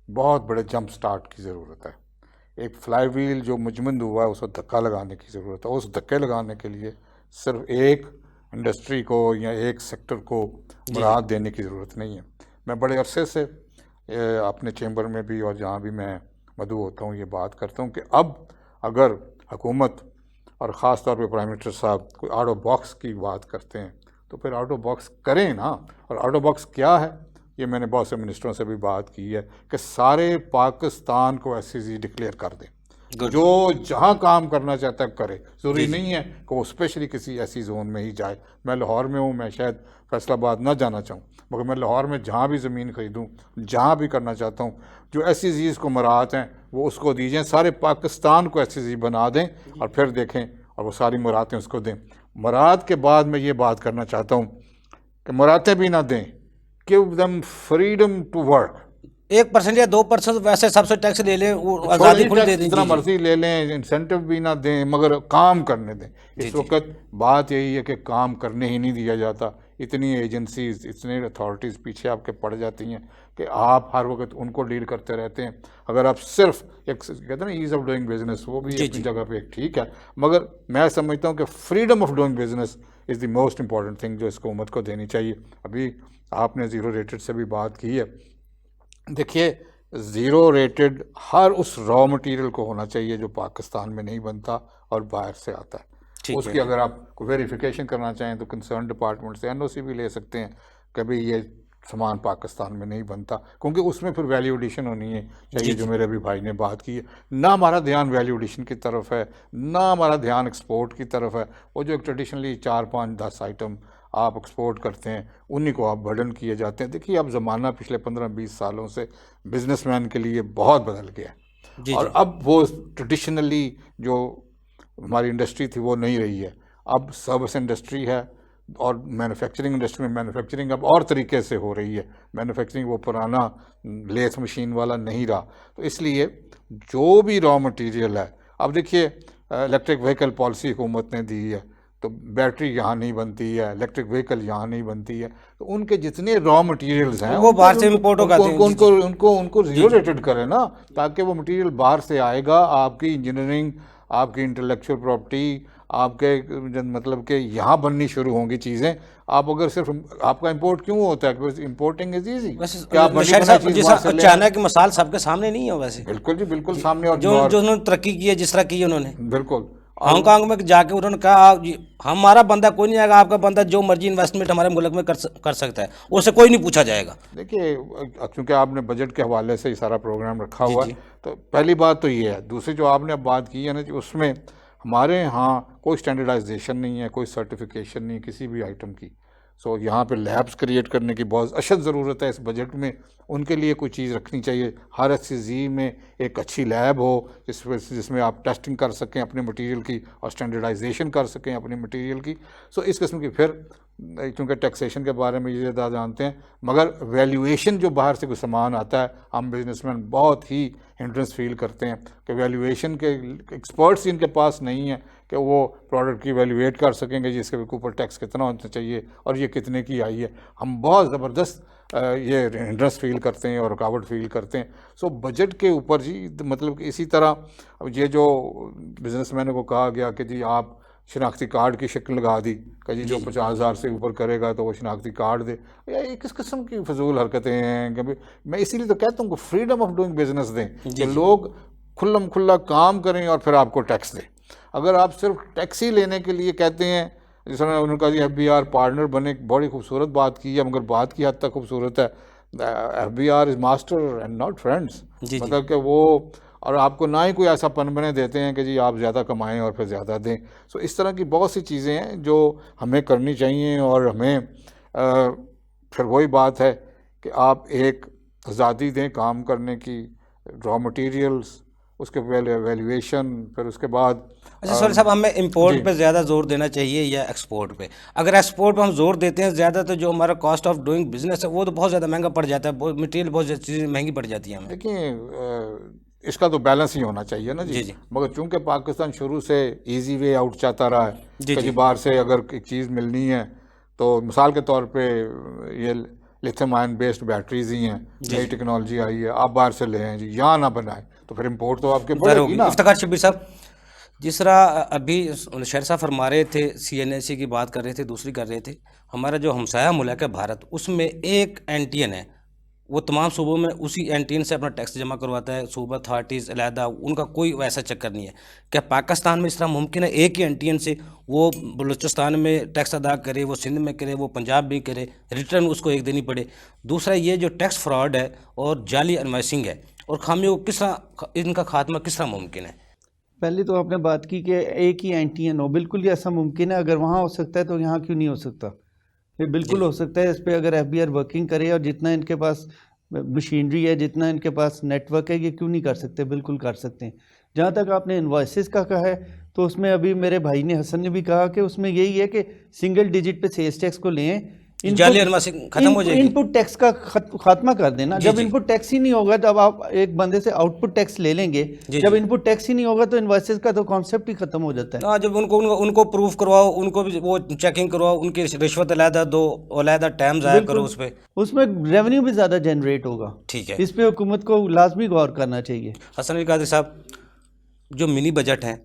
بہت بڑے جمپ سٹارٹ کی ضرورت ہے. ایک فلائی ویل جو مجمد ہوا ہے اس کو دھکا لگانے کی ضرورت ہے. اس دھکے لگانے کے لیے صرف ایک انڈسٹری کو یا ایک سیکٹر کو مراحت دینے کی ضرورت نہیں ہے. میں بڑے عرصے سے اپنے چیمبر میں بھی اور جہاں بھی میں مدعو ہوتا ہوں یہ بات کرتا ہوں کہ اب اگر حکومت اور خاص طور پہ پرائم منسٹر صاحب کوئی آؤٹ آف باکس کی بات کرتے ہیں تو پھر آؤٹ آف باکس کریں نا. اور آؤٹ آف باکس کیا ہے, یہ میں نے بہت سے منسٹروں سے بھی بات کی ہے کہ سارے پاکستان کو SEZ ڈکلیئر کر دیں. جو جہاں کام کرنا چاہتا ہے کرے. ضروری نہیں ہے کہ وہ اسپیشلی کسی ایسی زون میں ہی جائے. میں لاہور میں ہوں, میں شاید فیصل آباد نہ جانا چاہوں, مگر میں لاہور میں جہاں بھی زمین خریدوں, جہاں بھی کرنا چاہتا ہوں, جو SEZs کو مراعات ہیں وہ اس کو دیجئیں. سارے پاکستان کو SEZ بنا دیں اور پھر دیکھیں, اور وہ ساری مراعاتیں اس کو دیں. مراعات کے بعد میں یہ بات کرنا چاہتا ہوں کہ مراعاتیں بھی نہ دیں, give them freedom to work. 1% یا 2% ویسے سب سے ٹیکس لے لیں, وہ آزادی کھلی دے دیں, جتنا مرضی لے لیں, انسینٹو بھی نہ دیں, مگر کام کرنے دیں. اس وقت بات یہی ہے کہ کام کرنے ہی نہیں دیا جاتا. اتنی ایجنسیز, اتنے اتھارٹیز پیچھے آپ کے پڑ جاتی ہیں کہ آپ ہر وقت ان کو ڈیل کرتے رہتے ہیں. اگر آپ صرف ایک کہتے ہیں نا ایز آف ڈوئنگ بزنس, وہ بھی اپنی جگہ پہ ایک ٹھیک ہے, مگر میں سمجھتا ہوں کہ freedom of doing business is the most important thing جو اس حکومت کو دینی چاہیے. ابھی آپ نے زیرو ریٹڈ سے بھی بات کی ہے. دیکھیے زیرو ریٹڈ ہر اس را مٹیریل کو ہونا چاہیے جو پاکستان میں نہیں بنتا اور باہر سے آتا ہے. اس کی اگر آپ کو ویریفیکیشن کرنا چاہیں تو کنسرن ڈپارٹمنٹ سے NOC بھی لے سکتے ہیں. کبھی یہ سامان پاکستان میں نہیں بنتا، کیونکہ اس میں پھر ویلیو ایڈیشن ہونی ہے چاہیے، جو میرے ابھی بھائی نے بات کی ہے۔ نہ ہمارا دھیان ویلیو ایڈیشن کی طرف ہے، نہ ہمارا دھیان ایکسپورٹ کی طرف ہے۔ وہ جو ایک ٹریڈیشنلی 4 5 10 آئٹم آپ ایکسپورٹ کرتے ہیں، انہی کو آپ برڈن کیے جاتے ہیں۔ دیکھیے اب زمانہ پچھلے 15 20 سالوں سے بزنس مین کے لیے بہت بدل گیا ہے، اور اب وہ ٹریڈیشنلی جو ہماری انڈسٹری تھی وہ نہیں رہی ہے، اب سروس انڈسٹری ہے، اور مینوفیکچرنگ انڈسٹری میں مینوفیکچرنگ اب اور طریقے سے ہو رہی ہے، مینوفیکچرنگ وہ پرانا لیتھ مشین والا نہیں رہا۔ تو اس لیے جو بھی را مٹیریل ہے، اب دیکھیے الیکٹرک وہیکل پالیسی حکومت نے دی ہے، تو بیٹری یہاں نہیں بنتی ہے، الیکٹرک وہیکل یہاں نہیں بنتی ہے، تو ان کے جتنے را مٹیریلز ہیں وہ باہر سے امپورٹ ہو جاتے ہیں، ان کو زیرو ریٹڈ کرے نا، تاکہ وہ مٹیریل باہر سے آئے گا، آپ کی انجینئرنگ، آپ کی انٹلیکچوئل پراپرٹی، آپ کے مطلب کہ یہاں بننی شروع ہوں گی چیزیں۔ آپ اگر صرف آپ کا امپورٹ کیوں ہوتا ہے؟ کہ امپورٹنگ از ایزی، کہ آپ بنی بنائی چیز باہر سے لیں۔ چائنا کی مثال سب کے سامنے نہیں ہے ویسے، بالکل جی، بالکل سامنے، اور جو انہوں نے ترقی کی ہے جس طرح کی ہے انہوں نے، بالکل ہانگ کانگ میں جا کے انہوں نے کہا ہمارا بندہ کوئی نہیں آئے گا، آپ کا بندہ جو مرضی انویسٹمنٹ ہمارے ملک میں کر سکتا ہے، اس سے کوئی نہیں پوچھا جائے گا۔ دیکھیے چونکہ آپ نے بجٹ کے حوالے سے یہ سارا پروگرام رکھا ہوا ہے، تو پہلی بات تو یہ ہے۔ دوسری جو آپ نے اب بات کی ہے نا، اس میں ہمارے ہاں کوئی اسٹینڈرڈائزیشن نہیں ہے، کوئی سرٹیفیکیشن نہیں کسی بھی آئٹم کی۔ سو یہاں پہ لیبس کریٹ کرنے کی بہت اشد ضرورت ہے۔ اس بجٹ میں ان کے لیے کوئی چیز رکھنی چاہیے، ہر ایس سی زی میں ایک اچھی لیب ہو جس میں آپ ٹیسٹنگ کر سکیں اپنے مٹیریل کی، اور اسٹینڈرڈائزیشن کر سکیں اپنی مٹیریل کی۔ سو اس قسم کی، پھر چونکہ ٹیکسیشن کے بارے میں یہ زیادہ جانتے ہیں، مگر ویلیویشن جو باہر سے کوئی سامان آتا ہے، ہم بزنس مین بہت ہی ہنڈرنس فیل کرتے ہیں کہ ویلیویشن کے ایکسپرٹس ان کے پاس نہیں ہیں کہ وہ پروڈکٹ کی ویلیویٹ کر سکیں گے، جس کے اوپر ٹیکس کتنا ہونا چاہیے اور یہ کتنے کی آئی ہے۔ ہم بہت زبردست یہ ہنڈرنس فیل کرتے ہیں اور رکاوٹ فیل کرتے ہیں۔ سو بجٹ کے اوپر جی، مطلب کہ اسی طرح یہ جو بزنس مینوں کو کہا گیا کہ جی آپ شناختی کارڈ کی شکل لگا دی کہ جی جو 50,000 سے اوپر کرے گا تو وہ شناختی کارڈ دے، یہ کس قسم کی فضول حرکتیں ہیں؟ کہ میں اسی لیے تو کہتا ہوں کہ فریڈم آف ڈوئنگ بزنس دیں، کہ لوگ کھلم کھلا کام کریں اور پھر آپ کو ٹیکس دیں۔ اگر آپ صرف ٹیکس ہی لینے کے لیے کہتے ہیں، جس طرح انہوں نے کہا جی ایف بی آر پارٹنر بنے، بڑی خوبصورت بات کی ہے، مگر بات کی حد تک خوبصورت ہے۔ F B R is master and not friends, مطلب کہ وہ، اور آپ کو نہ ہی کوئی ایسا پن بنے دیتے ہیں کہ جی آپ زیادہ کمائیں اور پھر زیادہ دیں۔ سو اس طرح کی بہت سی چیزیں ہیں جو ہمیں کرنی چاہیے، اور ہمیں پھر وہی بات ہے کہ آپ ایک آزادی دیں کام کرنے کی، را مٹیریلز، اس کے ویلیویشن، پھر اس کے بعد۔ اچھا سوری صاحب، ہمیں امپورٹ پہ زیادہ زور دینا چاہیے یا ایکسپورٹ پہ؟ اگر ایکسپورٹ پہ ہم زور دیتے ہیں زیادہ، تو جو ہمارا کاسٹ آف ڈوئنگ بزنس ہے وہ تو بہت زیادہ مہنگا پڑ جاتا ہے، مٹیریل بہت زیادہ چیزیں مہنگی پڑ جاتی ہیں ہمیں۔ دیکھیں اس کا تو بیلنس ہی ہونا چاہیے نا جی، مگر چونکہ پاکستان شروع سے ایزی وے آؤٹ چاہتا رہا ہے کہ جی باہر سے اگر ایک چیز ملنی ہے تو مثال کے طور پہ یہ لیتھیم آئن بیسڈ بیٹریز ہی ہیں، نئی ٹیکنالوجی آئی ہے، آپ باہر سے لے آئیں جی، یہاں نہ بنائیں، تو پھر امپورٹ تو آپ کے بڑھے گی نا۔ افتخار شبیر صاحب، جس طرح ابھی شہر صاحب فرما رہے تھے، سی این ایس سی کی بات کر رہے تھے، دوسری کر رہے تھے، ہمارا جو ہمسایہ ملک ہے بھارت، اس میں ایک این ٹی این ہے، وہ تمام صوبوں میں اسی این ٹی این سے اپنا ٹیکس جمع کرواتا ہے، صوبہ اتھارٹیز علیحدہ، ان کا کوئی ویسا چکر نہیں ہے۔ کیا پاکستان میں اس طرح ممکن ہے ایک ہی این ٹی این سے وہ بلوچستان میں ٹیکس ادا کرے، وہ سندھ میں کرے، وہ پنجاب بھی کرے، ریٹرن اس کو ایک دینی پڑے؟ دوسرا یہ جو ٹیکس فراڈ ہے اور جعلی انوائسنگ ہے اور خامیوں، کس طرح ان کا خاتمہ کس طرح ممکن ہے؟ پہلے تو آپ نے بات کی کہ ایک ہی این ٹی این ہو، بالکل یہ ایسا ممکن ہے، اگر وہاں ہو سکتا ہے تو یہاں کیوں نہیں ہو سکتا؟ یہ بالکل ہو سکتا ہے۔ اس پہ اگر ایف بی آر ورکنگ کرے اور جتنا ان کے پاس مشینری ہے، جتنا ان کے پاس نیٹ ورک ہے، یہ کیوں نہیں کر سکتے؟ بالکل کر سکتے ہیں۔ جہاں تک آپ نے انوائسز کا کہا ہے، تو اس میں ابھی میرے بھائی نے حسن نے بھی کہا کہ اس میں یہی ہے کہ سنگل ڈیجٹ پہ سیلز ٹیکس کو لیں، جعلی انوائسنگ ختم ہو جائے گی، ان پٹ ٹیکس کا خاتمہ کر دینا۔ جب ان پٹ ٹیکس ہی نہیں ہوگا، جب آپ ایک بندے سے آؤٹ پٹ ٹیکس لے لیں گے، جب ان پٹ ٹیکس ہی نہیں ہوگا تو انوائسز کا تو کانسیپٹ ہی ختم ہو جاتا ہے۔ ہاں، جب ان کو پروف کرواؤ، ان کو بھی وہ چیکنگ کرواؤ، ان کی رشوت علیحدہ دو، علیحدہ ٹائم ضائع کرو اس پہ، اس میں ریونیو بھی زیادہ جنریٹ ہوگا۔ ٹھیک ہے، اس پہ حکومت کو لازمی غور کرنا چاہیے۔ حسن علی قادری صاحب، جو منی بجٹ ہیں،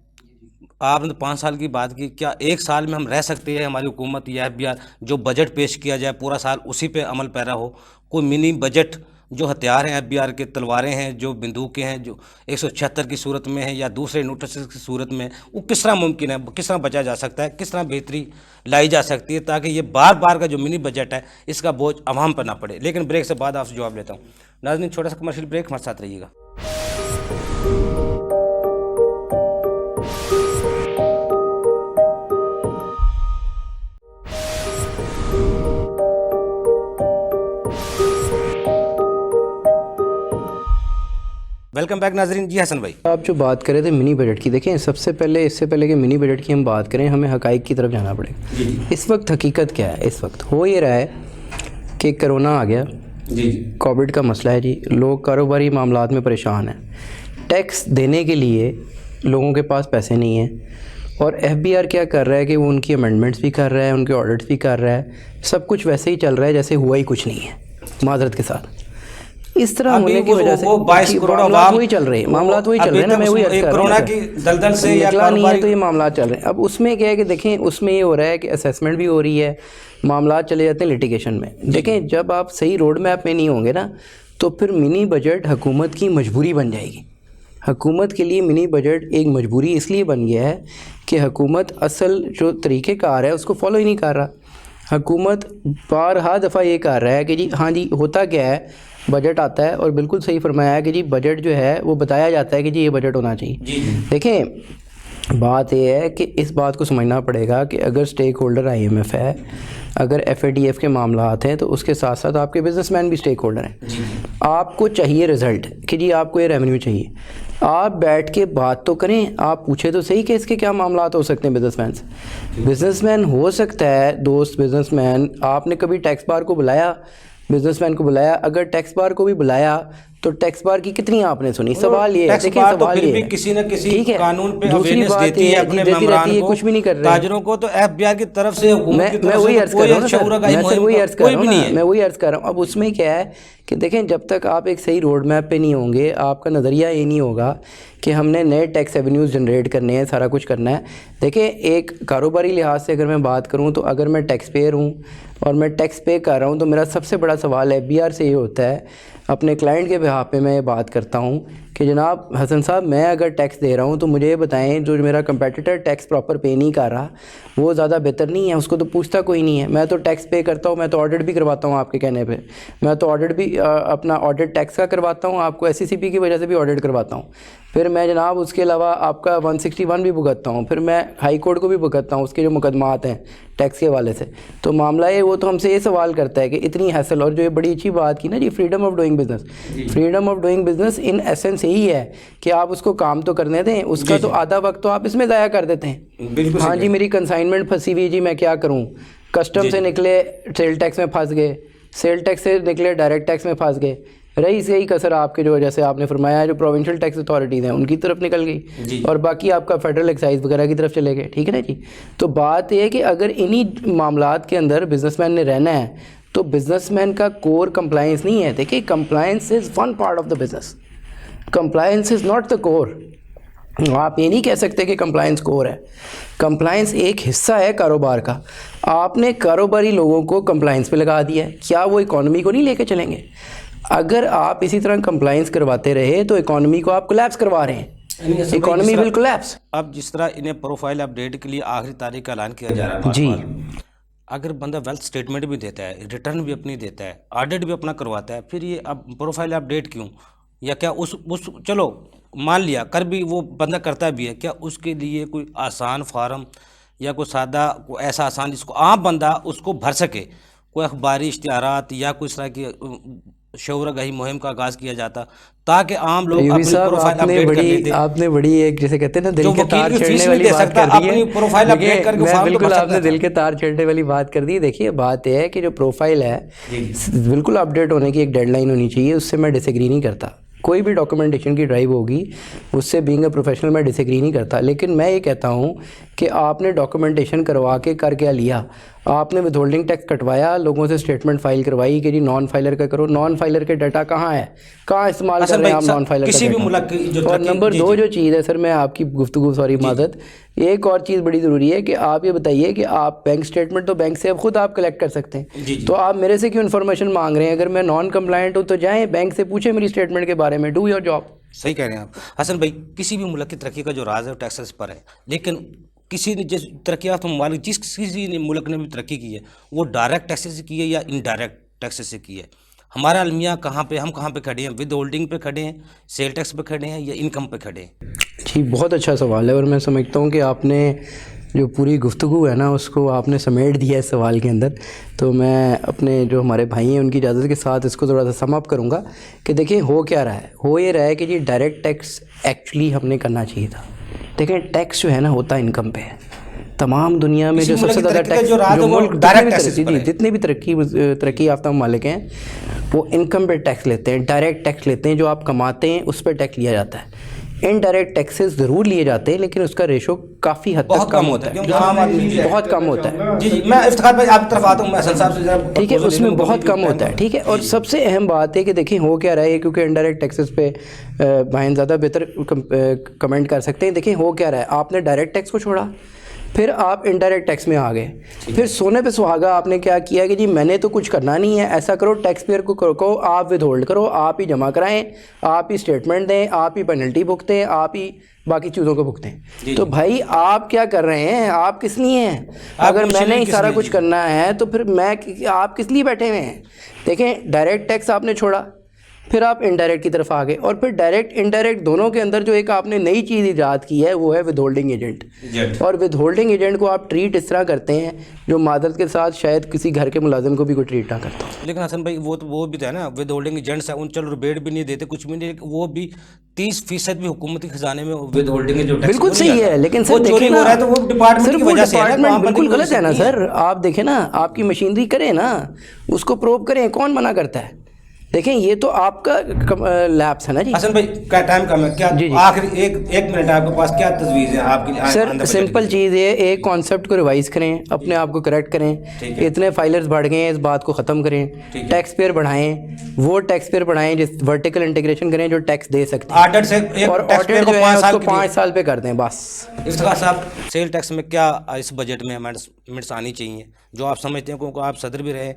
آپ نے 5 سال کی بات کی، کیا ایک سال میں ہم رہ سکتے ہیں، ہماری حکومت یا ایف بی آر جو بجٹ پیش کیا جائے پورا سال اسی پہ عمل پیرا ہو؟ کوئی منی بجٹ جو ہتھیار ہیں FBR کے، تلواریں ہیں، جو بندوقیں ہیں، جو 176 کی صورت میں ہیں یا دوسرے نوٹسز کی صورت میں، وہ کس طرح ممکن ہے، کس طرح بچا جا سکتا ہے، کس طرح بہتری لائی جا سکتی ہے تاکہ یہ بار بار کا جو منی بجٹ ہے اس کا بوجھ عوام پر نہ پڑے. لیکن بریک سے بعد آپ سے جواب لیتا ہوں. ناظرین چھوٹا سا کمرشل بریک، ہمارے ساتھ رہیے گا. ویلکم بیک ناظرین. جی حسن بھائی، آپ جو بات کر رہے تھے منی بجٹ کی، دیکھیں سب سے پہلے اس سے پہلے کہ منی بجٹ کی ہم بات کریں ہمیں حقائق کی طرف جانا پڑے گا. اس وقت حقیقت کیا ہے؟ اس وقت ہو یہ رہا ہے کہ کرونا آ گیا، کووڈ کا مسئلہ ہے جی، لوگ کاروباری معاملات میں پریشان ہیں، ٹیکس دینے کے لیے لوگوں کے پاس پیسے نہیں ہیں، اور FBR کیا کر رہا ہے کہ وہ ان کی امینڈمنٹس بھی کر رہا ہے، ان کے آڈٹس بھی کر رہا ہے، سب کچھ ویسے ہی چل رہا ہے جیسے ہوا ہی کچھ نہیں ہے، معذرت کے ساتھ. اس طرح ہونے کی وجہ سے معاملات وہی چل رہے ہیں، معاملات وہی چل رہے ہیں نا، میں وہی عرض کر رہا ہوں کورونا کی دلدل سے یا نکلا نہیں ہے تو یہ معاملات چل رہے ہیں. اب اس میں کیا ہے کہ دیکھیں اس میں یہ ہو رہا ہے کہ اسیسمنٹ بھی ہو رہی ہے، معاملات چلے جاتے ہیں لٹیگیشن میں. دیکھیں جب آپ صحیح روڈ میپ میں نہیں ہوں گے نا تو پھر منی بجٹ حکومت کی مجبوری بن جائے گی. حکومت کے لیے منی بجٹ ایک مجبوری اس لیے بن گیا ہے کہ حکومت اصل جو طریقہ کار ہے اس کو فالو ہی نہیں کر رہا. حکومت بارہا دفعہ یہ کر رہا ہے کہ جی ہاں جی ہوتا کیا ہے، بجٹ آتا ہے اور بالکل صحیح فرمایا ہے کہ جی بجٹ جو ہے وہ بتایا جاتا ہے کہ جی یہ بجٹ ہونا چاہیے. دیکھیں بات یہ ہے کہ اس بات کو سمجھنا پڑے گا کہ اگر سٹیک ہولڈر IMF ہے، اگر FATF کے معاملات ہیں تو اس کے ساتھ ساتھ آپ کے بزنس مین بھی سٹیک ہولڈر ہیں. آپ کو چاہیے رزلٹ کہ جی آپ کو یہ ریونیو چاہیے، آپ بیٹھ کے بات تو کریں، آپ پوچھیں تو صحیح کہ اس کے کیا معاملات ہو سکتے ہیں بزنس مین سے. بزنس مین ہو سکتا ہے دوست بزنس مین، آپ نے کبھی ٹیکس بار کو بلایا، بزنس مین کو بلایا، اگر ٹیکس بار کو بھی بلایا تو ٹیکس بار کی کتنی آپ نے سنی؟ سوال یہ ہے، دیکھیں سوال یہ ہے کسی نہ کسی ٹھیک ہے. قانون پہ دوسری اویئرنیس بات دیتی یہ ہے ہے اپنے دیتی ممبران رہتی ہے، کو، کچھ بھی نہیں کر رہے تاجروں کو. تو FBR کی طرف سے، حکومت کی میں طرف وہی سے عرض کر کوئی رہا ہوں نا شعور سر، آگاہی میں سر مہم وہی عرض کر کوئی رہا بھی ہوں نہیں نا، ہے. میں وہی عرض کر رہا ہوں. اب اس میں کیا ہے کہ دیکھیں جب تک آپ ایک صحیح روڈ میپ پہ نہیں ہوں گے، آپ کا نظریہ یہ نہیں ہوگا کہ ہم نے نئے ٹیکس ایونیوز جنریٹ کرنے ہیں، سارا کچھ کرنا ہے. دیکھیں ایک کاروباری لحاظ سے اگر میں بات کروں تو اگر میں ٹیکس پیئر ہوں اور میں ٹیکس پے کر رہا ہوں تو میرا سب سے بڑا سوال FBR سے یہ ہوتا ہے، اپنے کلائنٹ کے بہاف پہ میں یہ بات کرتا ہوں کہ جناب حسن صاحب میں اگر ٹیکس دے رہا ہوں تو مجھے یہ بتائیں جو میرا کمپیٹیٹر ٹیکس پراپر پے نہیں کر رہا وہ زیادہ بہتر نہیں ہے، اس کو تو پوچھتا کوئی نہیں ہے. میں تو ٹیکس پے کرتا ہوں، میں تو آڈٹ بھی کرواتا ہوں آپ کے کہنے پہ، میں تو آڈٹ بھی اپنا آڈٹ ٹیکس کا کرواتا ہوں، آپ کو SCCP کی وجہ سے بھی آڈٹ کرواتا ہوں. پھر میں جناب اس کے علاوہ آپ کا 161 بھی بھگتتا ہوں، پھر میں ہائی کورٹ کو بھی بھگتتا ہوں اس کے جو مقدمات ہیں ٹیکس کے حوالے سے. تو معاملہ ہے وہ تو ہم سے یہ سوال کرتا ہے کہ اتنی حیثل، اور جو یہ بڑی اچھی بات کی نا جی freedom of doing business, freedom of doing business in essence یہی ہے کہ آپ اس کو کام تو کرنے دیں، اس کا تو آدھا وقت تو آپ اس میں ضائع کر دیتے ہیں. ہاں جی میری کنسائنمنٹ پھنسی ہوئی جی میں کیا کروں، کسٹم سے نکلے سیل ٹیکس میں پھنس گئے، سیل ٹیکس سے نکلے ڈائریکٹ ٹیکس میں پھنس گئے، رہی سے ہی کسر آپ کے جو جیسے آپ نے فرمایا جو پروونشل ٹیکس اتھارٹیز ہیں ان کی طرف نکل گئی اور باقی آپ کا فیڈرل ایکسائز وغیرہ کی طرف چلے گئے. ٹھیک ہے نا جی. تو بات یہ ہے کہ اگر انہی معاملات کے اندر بزنس مین نے رہنا ہے تو بزنس مین کا کور کمپلائنس نہیں ہے. دیکھیں compliance is one part of the business, compliance is not the core. آپ یہ نہیں کہہ سکتے کہ کمپلائنس کور ہے، کمپلائنس ایک حصہ ہے کاروبار کا. آپ نے کاروباری لوگوں کو کمپلائنس پہ لگا دیا ہے، کیا وہ اکانومی کو نہیں لے کے چلیں گے؟ اگر آپ اسی طرح کمپلائنس کرواتے رہے تو اکانومی کو آپ کولیپس کروا رہے ہیں، اکانومی ول کولیپس. اب جس طرح انہیں پروفائل اپڈیٹ کے لیے آخری تاریخ کا اعلان کیا جا رہا ہے جی، اگر بندہ ویلتھ سٹیٹمنٹ بھی دیتا ہے، ریٹرن بھی اپنی دیتا ہے، آڈٹ بھی اپنا کرواتا ہے، پھر یہ اب پروفائل اپڈیٹ کیوں؟ یا کیا اس چلو مان لیا کر بھی وہ بندہ کرتا بھی ہے، کیا اس کے لیے کوئی آسان فارم یا کوئی سادہ کوئی ایسا آسان جس کو عام بندہ اس کو بھر سکے، کوئی اخباری اشتہارات یا کوئی اس طرح کی شعور آگاہی مہم کا آغاز کیا جاتا تاکہ عام لوگ اپنی پروفائل اپڈیٹ کر لیتے؟ آپ نے بڑی ایک جیسے کہتے ہیں نا دل کے تار چھیڑنے والی بات کر دی ہے. اپنی پروفائل اپڈیٹ کر کے فارم تو بالکل آپ نے دل کے تار چھیڑنے والی بات کر دی. دیکھیے بات یہ ہے کہ جو پروفائل ہے بالکل اپڈیٹ ہونے کی ایک ڈیڈ لائن ہونی چاہیے، اس سے میں ڈس ایگری نہیں کرتا. کوئی بھی ڈاکومنٹیشن کی ڈرائیو ہوگی اس سے بینگ اے پروفیشنل میں ڈس ایگری نہیں کرتا. لیکن میں یہ کہتا ہوں کہ آپ نے ڈاکومنٹیشن کروا کے کر کیا لیا؟ آپ نے ود ہولڈنگ ٹیکس کٹوایا, لوگوں سے اسٹیٹمنٹ فائل کروائی کہ جی نان فائلر کا کرو. نان فائلر کے ڈیٹا کہاں ہے, کہاں استعمال کر رہے ہیں آپ نان فائلر کا کسی بھی ڈیٹا؟ ملک کی جو اور نمبر 2 جو چیز ہے سر, میں آپ کی گفتگو سوری معذرت, ایک اور چیز بڑی ضروری ہے کہ آپ یہ بتائیے کہ آپ بینک اسٹیٹمنٹ تو بینک سے اب خود آپ کلیکٹ کر سکتے ہیں, تو آپ میرے سے کیوں انفارمیشن مانگ رہے ہیں؟ اگر میں نان کمپلائنٹ ہوں تو جائیں بینک سے پوچھیں میری اسٹیٹمنٹ کے بارے میں, ڈو یور جاب. صحیح کہہ رہے ہیں آپ حسن بھائی. کسی بھی ملک کی ترقی کا جو راز ہے وہ ٹیکسز پر ہے, لیکن کسی نے جس ترقی یافتہ ممالک جس کسی نے ملک نے بھی ترقی کی ہے وہ ڈائریکٹ ٹیکسز سے کی ہے یا انڈائریکٹ ٹیکسز سے کی ہے. ہمارا المیہ کہاں پہ, ہم کہاں پہ کھڑے ہیں؟ ود ہولڈنگ پہ کھڑے ہیں, سیل ٹیکس پہ کھڑے ہیں, یا انکم پہ کھڑے ہیں؟ جی بہت اچھا سوال ہے, اور میں سمجھتا ہوں کہ آپ نے جو پوری گفتگو ہے نا اس کو آپ نے سمیٹ دیا ہے اس سوال کے اندر. تو میں اپنے جو ہمارے بھائی ہیں ان کی اجازت کے ساتھ اس کو تھوڑا سا سم اپ کروں گا کہ دیکھیں ہو کیا رہا ہے. ہو یہ رہا ہے کہ جی ڈائریکٹ ٹیکس ایکچولی ہم نے کرنا چاہیے تھا. دیکھیں ٹیکس جو ہے نا ہوتا انکم پہ ہے. تمام دنیا میں جو سب سے زیادہ ٹیکس جو ملک جتنے بھی ترقی یافتہ ممالک ہیں وہ انکم پہ ٹیکس لیتے ہیں, ڈائریکٹ ٹیکس لیتے ہیں, جو آپ کماتے ہیں اس پہ ٹیکس لیا جاتا ہے. انڈائریکٹ ٹیکسز ضرور لیے جاتے ہیں لیکن اس کا ریشو کافی حد تک کم ہوتا ہے, بہت کم ہوتا ہے. جی میں افتخار بھائی آپ کی طرف آتا ہوں, میں حسن صاحب سے ذرا ٹھیک ہے, اس میں بہت کم ہوتا ہے. ٹھیک ہے, اور سب سے اہم بات ہے کہ دیکھیں ہو کیا رہا ہے, کیونکہ انڈائریکٹ ٹیکسز پہ بھائی زیادہ بہتر کمنٹ کر سکتے ہیں. دیکھیں ہو کیا رہا ہے, آپ نے ڈائریکٹ ٹیکس کو چھوڑا, پھر آپ انڈائریکٹ ٹیکس میں آ گئے, پھر سونے پہ سہاگا آپ نے کیا کیا کہ جی میں نے تو کچھ کرنا نہیں ہے, ایسا کرو ٹیکس پیئر کو کہو آپ ود ہولڈ کرو, آپ ہی جمع کرائیں, آپ ہی اسٹیٹمنٹ دیں, آپ ہی پینلٹی بھگتیں, آپ ہی باقی چیزوں کو بھگتیں. تو بھائی آپ کیا کر رہے ہیں, آپ کس لیے ہیں؟ اگر میں نے سارا کچھ کرنا ہے تو پھر آپ کس لیے بیٹھے ہوئے ہیں؟ دیکھیں ڈائریکٹ ٹیکس آپ نے چھوڑا, پھر آپ انڈائریکٹ کی طرف آ گئے, اور پھر ڈائریکٹ انڈائریکٹ دونوں کے اندر جو ایک آپ نے نئی چیز ایجاد کی ہے وہ ہے ود ہولڈنگ ایجنٹ. اور ود ہولڈنگ ایجنٹ کو آپ ٹریٹ اس طرح کرتے ہیں جو معذرت کے ساتھ شاید کسی گھر کے ملازم کو بھی کوئی ٹریٹ نہ کرتا. لیکن حسن بھائی وہ بھی تو ہے نا, ود ہولڈنگ ایجنٹس ہیں, ان چلو ریبیٹ بھی نہیں دیتے, کچھ بھی نہیں, وہ بھی 30% بھی حکومتی خزانے میں ود ہولڈنگ جو ٹیکس بالکل صحیح ہے. لیکن سر چوری ہو رہا ہے تو وہ ڈپارٹمنٹ کی وجہ سے ہے نا, بالکل غلط ہے نا سر. آپ دیکھیں نا, آپ کی مشینری کریں نا, اس کو پروب کریں, کون منع کرتا ہے؟ دیکھیں یہ تو آپ کا لیپس ہے نا. جی حسن بھائی کیا ٹائم کم ہے, کیا آخری ایک منٹ آپ کے پاس کیا تجویز ہے آپ کی؟ سر سمپل چیز ہے, ایک کانسیپٹ کو ریوائز کریں, اپنے آپ کو کریکٹ کریں. اتنے فائلرز بڑھ گئے ہیں, اس بات کو ختم کریں. ٹیکس پیئر بڑھائیں, وہ ٹیکس پیئر بڑھائیں جس ورٹیکل انٹیگریشن کریں جو ٹیکس دے سکتے ہیں, آڈٹ سے, اور آڈٹ جو ہے اس کو 5 سال پہ کر دیں بس. افتخار صاحب سیل ٹیکس میں کیا اس بجٹ میں امینڈمنٹس آنی چاہیے جو آپ سمجھتے ہیں, کیونکہ آپ صدر بھی رہے,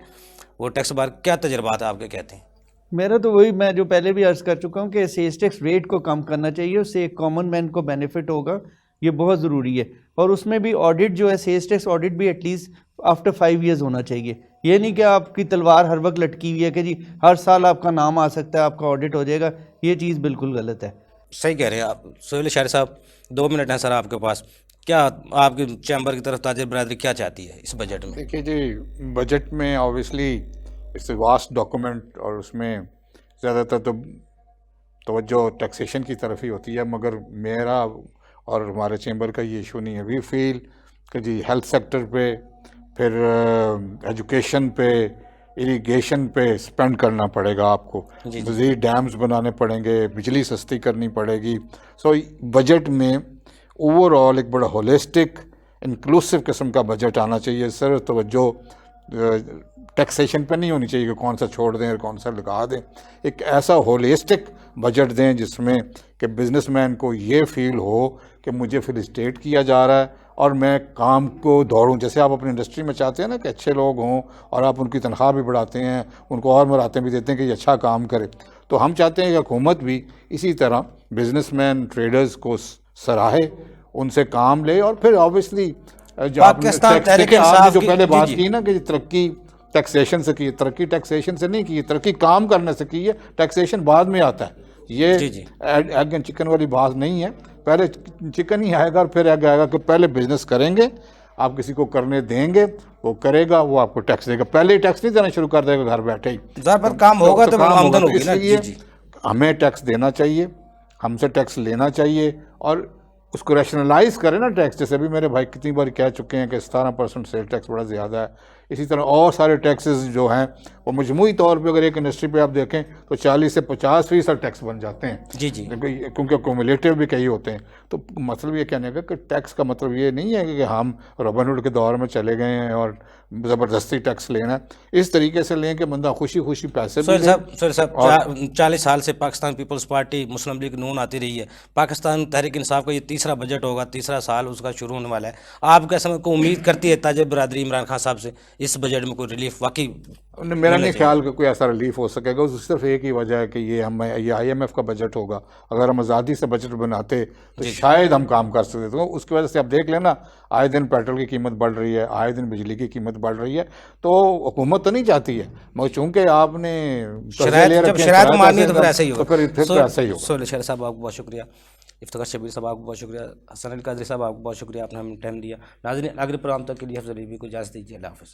وہ ٹیکس بار کیا تجربات آپ کے کہتے ہیں؟ میرا تو وہی, میں جو پہلے بھی عرض کر چکا ہوں کہ سیلز ٹیکس ریٹ کو کم کرنا چاہیے, اس سے ایک کامن مین کو بینیفٹ ہوگا, یہ بہت ضروری ہے. اور اس میں بھی آڈٹ جو ہے, سیلز ٹیکس آڈٹ بھی ایٹ لیسٹ آفٹر 5 ایئرز ہونا چاہیے. یہ نہیں کہ آپ کی تلوار ہر وقت لٹکی ہوئی ہے کہ جی ہر سال آپ کا نام آ سکتا ہے, آپ کا آڈٹ ہو جائے گا, یہ چیز بالکل غلط ہے. صحیح کہہ رہے ہیں آپ. سہیل اشاری صاحب 2 منٹ ہیں سر آپ کے پاس, کیا آپ کی چیمبر کی طرف تاجر برادری کیا چاہتی ہے اس بجٹ میں؟ دیکھیے جی, بجٹ میں obviously it's a vast document, اور اس میں زیادہ تر تو توجہ ٹیکسیشن کی طرف ہی ہوتی ہے, مگر میرا اور ہمارے چیمبر کا یہ ایشو نہیں ہے. وی فیل کہ جی ہیلتھ سیکٹر پہ, پھر ایجوکیشن پہ, اریگیشن پہ اسپینڈ کرنا پڑے گا آپ کو, مزید ڈیمز بنانے پڑیں گے, بجلی سستی کرنی پڑے گی. سو بجٹ میں اوور آل ایک بڑا ہولسٹک انکلوسیو قسم کا بجٹ آنا چاہیے سر. توجہ ٹیکسیشن پہ نہیں ہونی چاہیے کہ کون سا چھوڑ دیں اور کون سا لگا دیں. ایک ایسا ہولسٹک بجٹ دیں جس میں کہ بزنس مین کو یہ فیل ہو کہ مجھے فیلسٹیٹ کیا جا رہا ہے اور میں کام کو دوڑوں. جیسے آپ اپنی انڈسٹری میں چاہتے ہیں نا کہ اچھے لوگ ہوں, اور آپ ان کی تنخواہ بھی بڑھاتے ہیں, ان کو اور مراتیں بھی دیتے ہیں کہ یہ اچھا کام کرے. تو ہم چاہتے ہیں کہ حکومت بھی اسی طرح بزنس مین ٹریڈرز کو سراہے, ان سے کام لے. اور پھر اوبیسلی جو آپ نے جو پہلے بات کی نا کہ ترقی ٹیکسیشن سے کی, ترقی ٹیکسیشن سے نہیں کی, ترقی کام کرنے سے کی ہے, ٹیکسیشن بعد میں آتا ہے. یہ ایگ اینڈ چکن والی بات نہیں ہے, پہلے چکن ہی آئے گا اور پھر ایگ آئے گا. کہ پہلے بزنس کریں گے, آپ کسی کو کرنے دیں گے, وہ کرے گا, وہ آپ کو ٹیکس دے گا. پہلے ہی ٹیکس نہیں دینا شروع کر دے گا گھر بیٹھے ہی, پر کام ہوگا تو آمدن ہوگی نا. اس لیے ہمیں ٹیکس دینا چاہیے, ہم سے ٹیکس لینا چاہیے, اور اس کو ریشنلائز کریں نا ٹیکس. جیسے بھی میرے بھائی کتنی بار کہہ چکے ہیں کہ 17% سیل ٹیکس بڑا زیادہ ہے. اسی طرح اور سارے ٹیکسز جو ہیں وہ مجموعی طور پہ اگر ایک انڈسٹری پہ آپ دیکھیں تو 40 سے 50% ٹیکس بن جاتے ہیں. جی جی کیونکہ کومولیٹیو بھی کئی ہوتے ہیں. تو مطلب یہ کہنے کا کہ ٹیکس کا مطلب یہ نہیں ہے کہ ہم رابن ہوڈ کے دور میں چلے گئے ہیں اور زبردستی ٹیکس لینا. اس طریقے سے لیں کہ بندہ خوشی خوشی پیسے بھی لے. سہیل صاحب 40 سال سے پاکستان پیپلز پارٹی مسلم لیگ نون آتی رہی ہے. پاکستان تحریک انصاف کا یہ تیسرا بجٹ ہوگا, تیسرا سال اس کا شروع ہونے والا ہے. آپ کیسا کو امید کرتی ہے تاجر برادری عمران خان صاحب سے اس بجٹ میں کوئی ریلیف واقعی؟ میرا نہیں خیال کہ کوئی ایسا ریلیف ہو سکے گا. صرف ایک ہی وجہ ہے کہ یہ آئی ایم ایف کا بجٹ ہوگا. اگر ہم آزادی سے بجٹ بناتے تو شاید ہم کام کر سکتے. تو اس کی وجہ سے آپ دیکھ لینا آئے دن پیٹرول کی قیمت بڑھ رہی ہے, آئے دن بجلی کی قیمت بڑھ رہی ہے. تو حکومت تو نہیں چاہتی ہے, مگر چونکہ آپ نے شرائط ماننی ہے تو پھر ایسا ہی ہوگا. پھر ایسا ہی ہوگا. سہیل شہر صاحب آپ کو بہت شکریہ, افتخار شبیر صاحب آپ کو بہت شکریہ, حسن علی قادری صاحب آپ کو بہت شکریہ, آپ نے ہمیں ٹائم دیا. ناظرین اگلے پروگرام تک کے لیے افضل بھی کو اجازت دیجیے. اللہ حافظ.